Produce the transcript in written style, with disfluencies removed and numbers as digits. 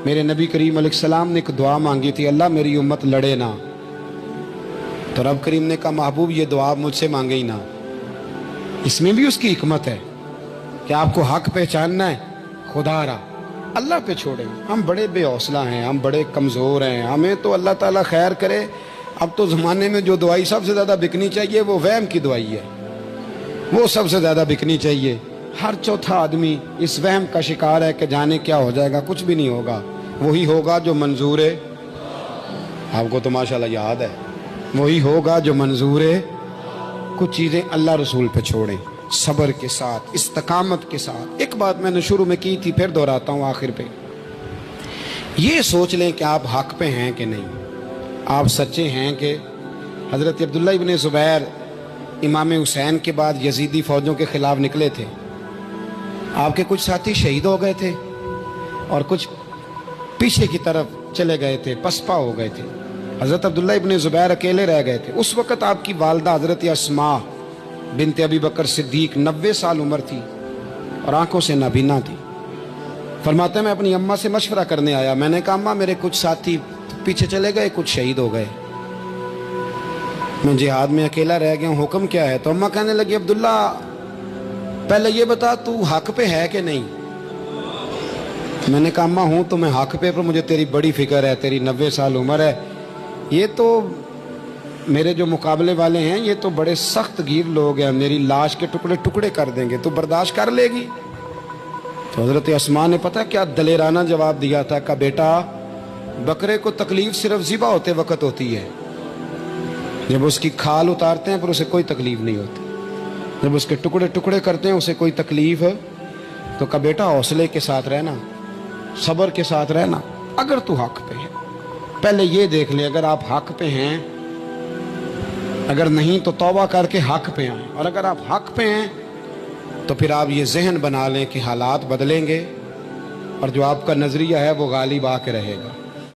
میرے نبی کریم علیہ السلام نے ایک دعا مانگی تھی، اللہ میری امت لڑے نہ، تو رب کریم نے کہا محبوب یہ دعا مجھ سے مانگے ہی نہ۔ اس میں بھی اس کی حکمت ہے کہ آپ کو حق پہچاننا ہے، خدا را اللہ پہ چھوڑیں۔ ہم بڑے بے حوصلہ ہیں، ہم بڑے کمزور ہیں، ہمیں تو اللہ تعالیٰ خیر کرے۔ اب تو زمانے میں جو دوائی سب سے زیادہ بکنی چاہیے وہ وہم کی دوائی ہے، وہ سب سے زیادہ بکنی چاہیے۔ ہر چوتھا آدمی اس وہم کا شکار ہے کہ جانے کیا ہو جائے گا، کچھ بھی نہیں ہوگا، وہی ہوگا جو منظور ہے۔ آپ کو تو ماشاءاللہ یاد ہے، وہی ہوگا جو منظور ہے۔ کچھ چیزیں اللہ رسول پہ چھوڑیں، صبر کے ساتھ، استقامت کے ساتھ۔ ایک بات میں نے شروع میں کی تھی، پھر دہراتا ہوں آخر پہ، یہ سوچ لیں کہ آپ حق پہ ہیں کہ نہیں، آپ سچے ہیں کہ حضرت عبداللہ ابن زبیر امام حسین کے بعد یزیدی فوجوں کے خلاف نکلے تھے، آپ کے کچھ ساتھی شہید ہو گئے تھے اور کچھ پیچھے کی طرف چلے گئے تھے، پسپا ہو گئے تھے، حضرت عبداللہ ابن زبیر اکیلے رہ گئے تھے۔ اس وقت آپ کی والدہ حضرت اسماء بنت ابی بکر صدیق 90 سال عمر تھی اور آنکھوں سے نابینا تھی۔ فرماتے ہیں میں اپنی اماں سے مشورہ کرنے آیا، میں نے کہا اماں میرے کچھ ساتھی پیچھے چلے گئے، کچھ شہید ہو گئے، میں جہاد میں اکیلا رہ گیا ہوں، حکم کیا ہے؟ تو اماں کہنے لگی عبداللہ پہلے یہ بتا تو حق پہ ہے کہ نہیں؟ میں نے کہا اماں ہوں تو میں حق پہ، پر مجھے تیری بڑی فکر ہے، تیری 90 سال عمر ہے، یہ تو میرے جو مقابلے والے ہیں یہ تو بڑے سخت گیر لوگ ہیں، میری لاش کے ٹکڑے ٹکڑے کر دیں گے، تو برداشت کر لے گی؟ تو حضرت اسماء نے پتہ کیا دلیرانہ جواب دیا تھا کہ بیٹا بکرے کو تکلیف صرف ذبح ہوتے وقت ہوتی ہے، جب اس کی کھال اتارتے ہیں پر اسے کوئی تکلیف نہیں ہوتی، جب اس کے ٹکڑے ٹکڑے کرتے ہیں اسے کوئی تکلیف ہے۔ تو کہا بیٹا حوصلے کے ساتھ رہنا، صبر کے ساتھ رہنا، اگر تو حق پہ ہے پہلے یہ دیکھ لے، اگر آپ حق پہ ہیں، اگر نہیں تو توبہ کر کے حق پہ آئیں، اور اگر آپ حق پہ ہیں تو پھر آپ یہ ذہن بنا لیں کہ حالات بدلیں گے اور جو آپ کا نظریہ ہے وہ غالب آ کے رہے گا۔